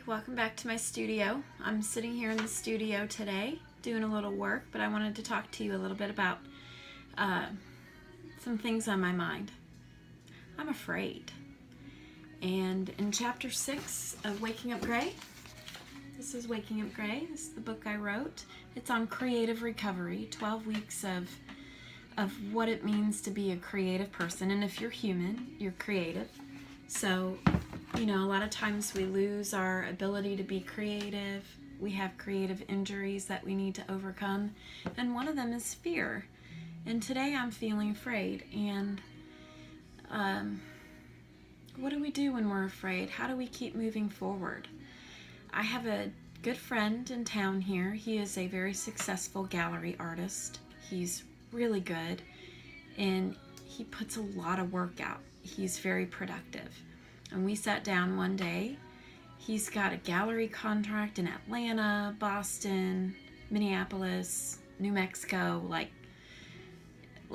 welcome back to my studio. I'm sitting here in the studio today doing a little work, but I wanted to talk to you a little bit about some things on my mind. I'm afraid. And in chapter 6 of Waking Up Gray, this is Waking Up Gray, this is the book I wrote. It's on creative recovery, 12 weeks of what it means to be a creative person. And if you're human, you're creative. So, a lot of times we lose our ability to be creative. We have creative injuries that we need to overcome. And one of them is fear. And today I'm feeling afraid. And what do we do when we're afraid? How do we keep moving forward? I have a good friend in town here. He is a very successful gallery artist. He's really good. And he puts a lot of work out. He's very productive. And we sat down one day. He's got a gallery contract in Atlanta, Boston, Minneapolis, New Mexico, like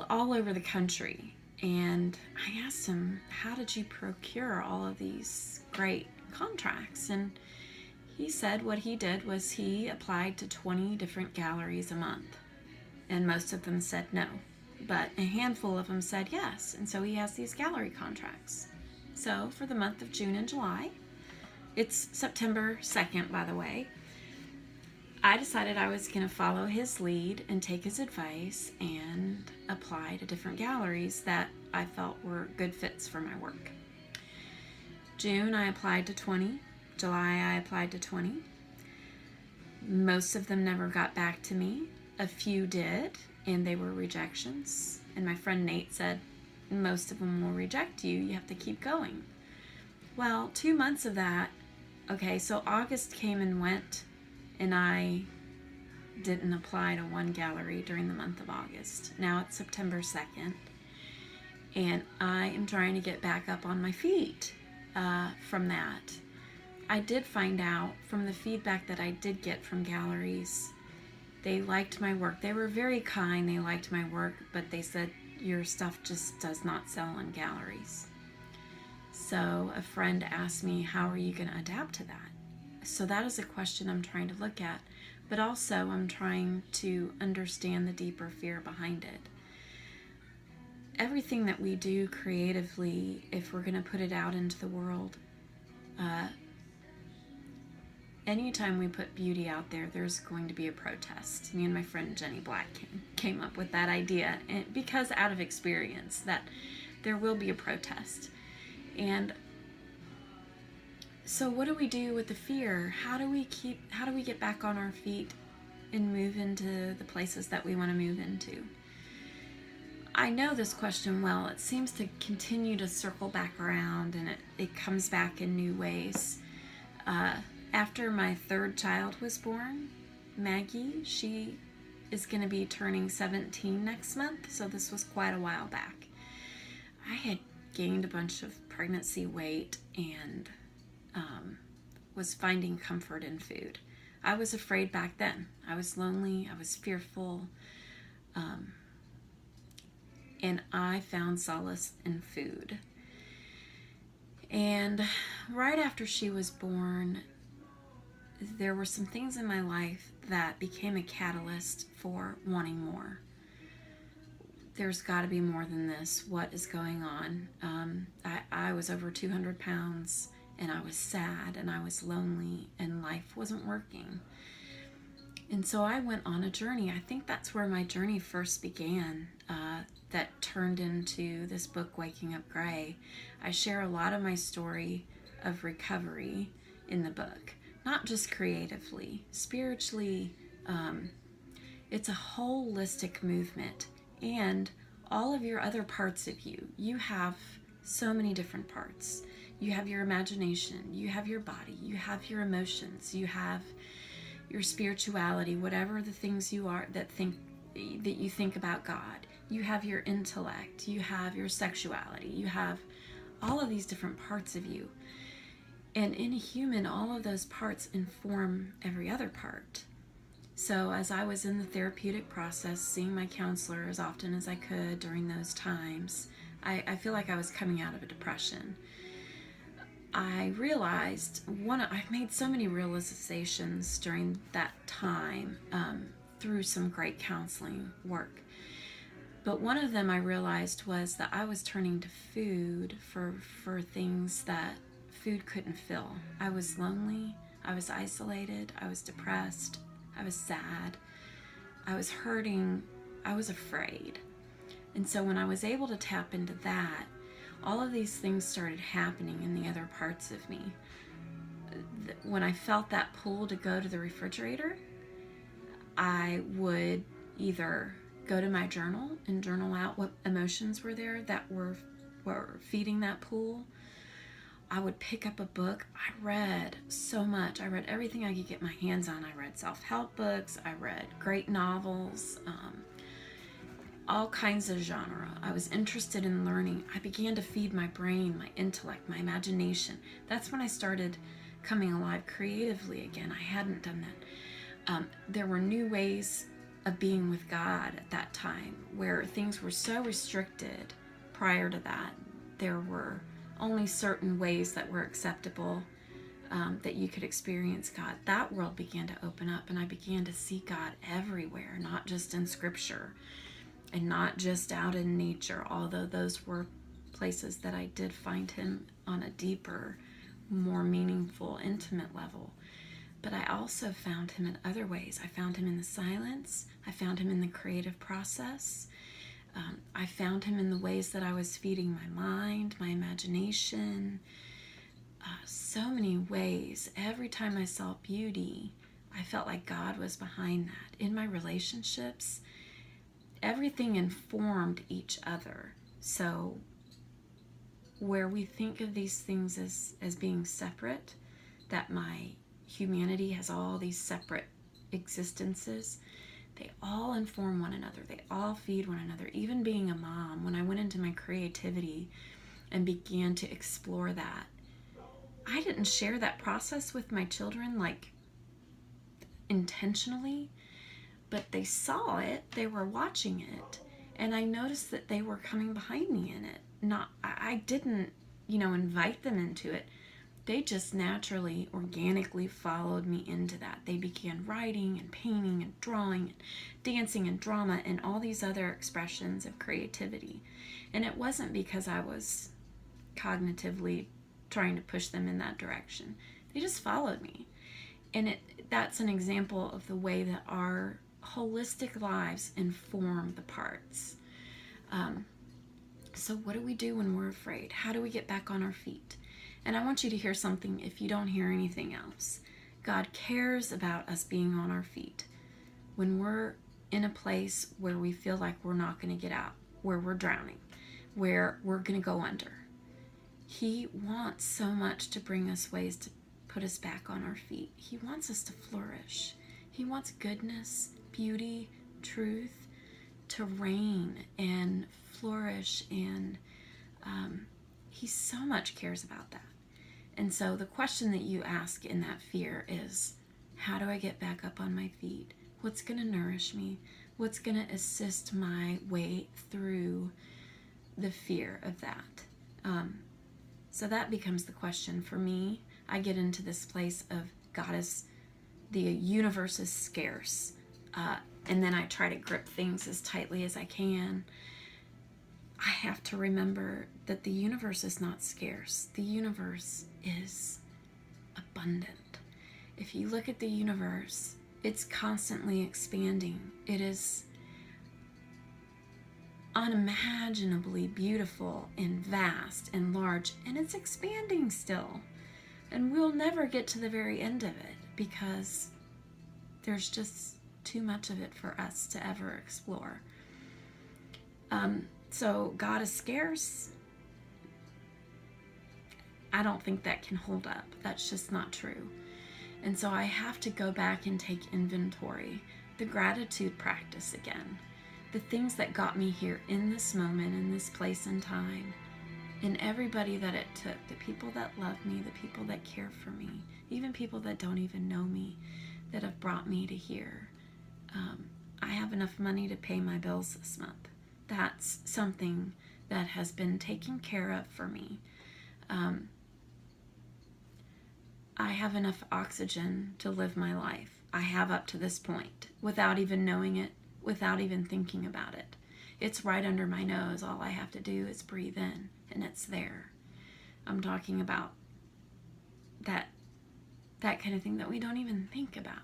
all over the country. And I asked him, how did you procure all of these great contracts? And he said what he did was he applied to 20 different galleries a month. And most of them said no. But a handful of them said yes. And so he has these gallery contracts. So for the month of June and July, it's September 2nd, by the way, I decided I was going to follow his lead and take his advice and apply to different galleries that I felt were good fits for my work. June, I applied to 20. July, I applied to 20. Most of them never got back to me. A few did, and they were rejections. And my friend Nate said, most of them will reject you. You have to keep going. Well, 2 months of that, okay, so August came and went, and I didn't apply to one gallery during the month of August. Now it's September 2nd, and I am trying to get back up on my feet from that. I did find out from the feedback that I did get from galleries, they liked my work. They were very kind. They liked my work, but they said, your stuff just does not sell in galleries. So a friend asked me, how are you going to adapt to that? So that is a question I'm trying to look at, but also I'm trying to understand the deeper fear behind it. Everything that we do creatively, if we're going to put it out into the world, anytime we put beauty out there, there's going to be a protest. Me and my friend Jenny Black came up with that idea, and because out of experience that there will be a protest. And so what do we do with the fear? How do we get back on our feet and move into the places that we want to move into? I know this question well. It seems to continue to circle back around, and it comes back in new ways. After my third child was born, Maggie, she is going to be turning 17 next month, so this was quite a while back. I had gained a bunch of pregnancy weight and was finding comfort in food. I was afraid back then. I was lonely, I was fearful, and I found solace in food. And right after she was born, there were some things in my life that became a catalyst for wanting more. There's got to be more than this. What is going on? I was over 200 pounds, and I was sad, and I was lonely, and life wasn't working. And so I went on a journey. I think that's where my journey first began, that turned into this book, Waking Up Gray. I share a lot of my story of recovery in the book. Not just creatively, spiritually, it's a holistic movement. And all of your other parts of you, you have so many different parts. You have your imagination, you have your body, you have your emotions, you have your spirituality, whatever the things you are that you think about God. You have your intellect, you have your sexuality, you have all of these different parts of you. And in a human, all of those parts inform every other part. So as I was in the therapeutic process, seeing my counselor as often as I could during those times, I feel like I was coming out of a depression. I realized I've made so many realizations during that time through some great counseling work. But one of them I realized was that I was turning to food for things that food couldn't fill. I was lonely, I was isolated, I was depressed, I was sad, I was hurting, I was afraid. And so when I was able to tap into that, all of these things started happening in the other parts of me. When I felt that pull to go to the refrigerator, I would either go to my journal and journal out what emotions were there that were feeding that pull. I would pick up a book. I read so much. I read everything I could get my hands on. I read self-help books. I read great novels, all kinds of genre. I was interested in learning. I began to feed my brain, my intellect, my imagination. That's when I started coming alive creatively again. I hadn't done that. There were new ways of being with God at that time where things were so restricted prior to that. There were only certain ways that were acceptable, that you could experience God. That world began to open up, and I began to see God everywhere, not just in Scripture and not just out in nature, although those were places that I did find him on a deeper, more meaningful, intimate level. But I also found him in other ways. I found him in the silence. I found him in the creative process. I found him in the ways that I was feeding my mind, my imagination, so many ways. Every time I saw beauty, I felt like God was behind that. In my relationships, everything informed each other. So where we think of these things as being separate, that my humanity has all these separate existences, they all inform one another. They all feed one another. Even being a mom, when I went into my creativity and began to explore that, I didn't share that process with my children like intentionally, but they saw it, they were watching it, and I noticed that they were coming behind me in it. I didn't, invite them into it. They just naturally, organically followed me into that. They began writing and painting and drawing and dancing and drama and all these other expressions of creativity. And it wasn't because I was cognitively trying to push them in that direction. They just followed me. And that's an example of the way that our holistic lives inform the parts. So what do we do when we're afraid? How do we get back on our feet? And I want you to hear something if you don't hear anything else. God cares about us being on our feet. When we're in a place where we feel like we're not going to get out, where we're drowning, where we're going to go under, He wants so much to bring us ways to put us back on our feet. He wants us to flourish. He wants goodness, beauty, truth to reign and flourish, and He so much cares about that. And so the question that you ask in that fear is, how do I get back up on my feet? What's going to nourish me? What's going to assist my way through the fear of that? So that becomes the question for me. I get into this place of God is, the universe is scarce. And then I try to grip things as tightly as I can. I have to remember that the universe is not scarce. The universe is abundant. If you look at the universe, it's constantly expanding. It is unimaginably beautiful and vast and large, and it's expanding still. And we'll never get to the very end of it because there's just too much of it for us to ever explore. So God is scarce. I don't think that can hold up. That's just not true. And so I have to go back and take inventory, the gratitude practice again, the things that got me here in this moment, in this place and time, and everybody that it took, the people that love me, the people that care for me, even people that don't even know me, that have brought me to here. I have enough money to pay my bills this month. That's something that has been taken care of for me. have enough oxygen to live my life. I have up to this point without even knowing it, without even thinking about it. It's right under my nose. All I have to do is breathe in and it's there. I'm talking about that kind of thing that we don't even think about,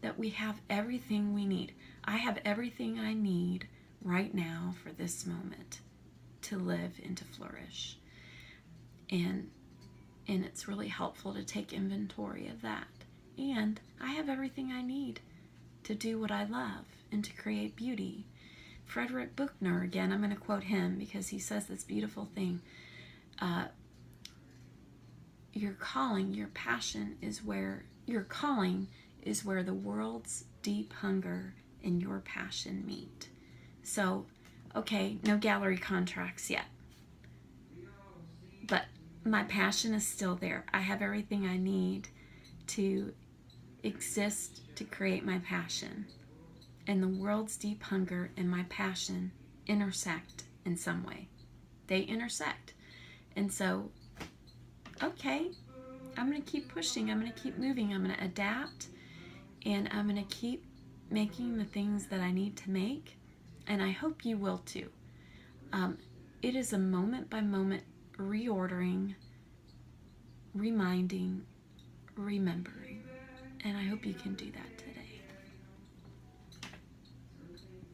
that we have everything we need. I have everything I need right now for this moment to live and to flourish. And it's really helpful to take inventory of that. And I have everything I need to do what I love and to create beauty. Frederick Buechner, again, I'm going to quote him because he says this beautiful thing. Your calling, your passion is where, your calling is where the world's deep hunger and your passion meet. So, okay, no gallery contracts yet. But my passion is still there. I have everything I need to exist to create my passion. And the world's deep hunger and my passion intersect in some way. They intersect. And so, okay, I'm going to keep pushing. I'm going to keep moving. I'm going to adapt. And I'm going to keep making the things that I need to make. And I hope you will too. It is a moment by moment reordering, reminding, remembering. And I hope you can do that today.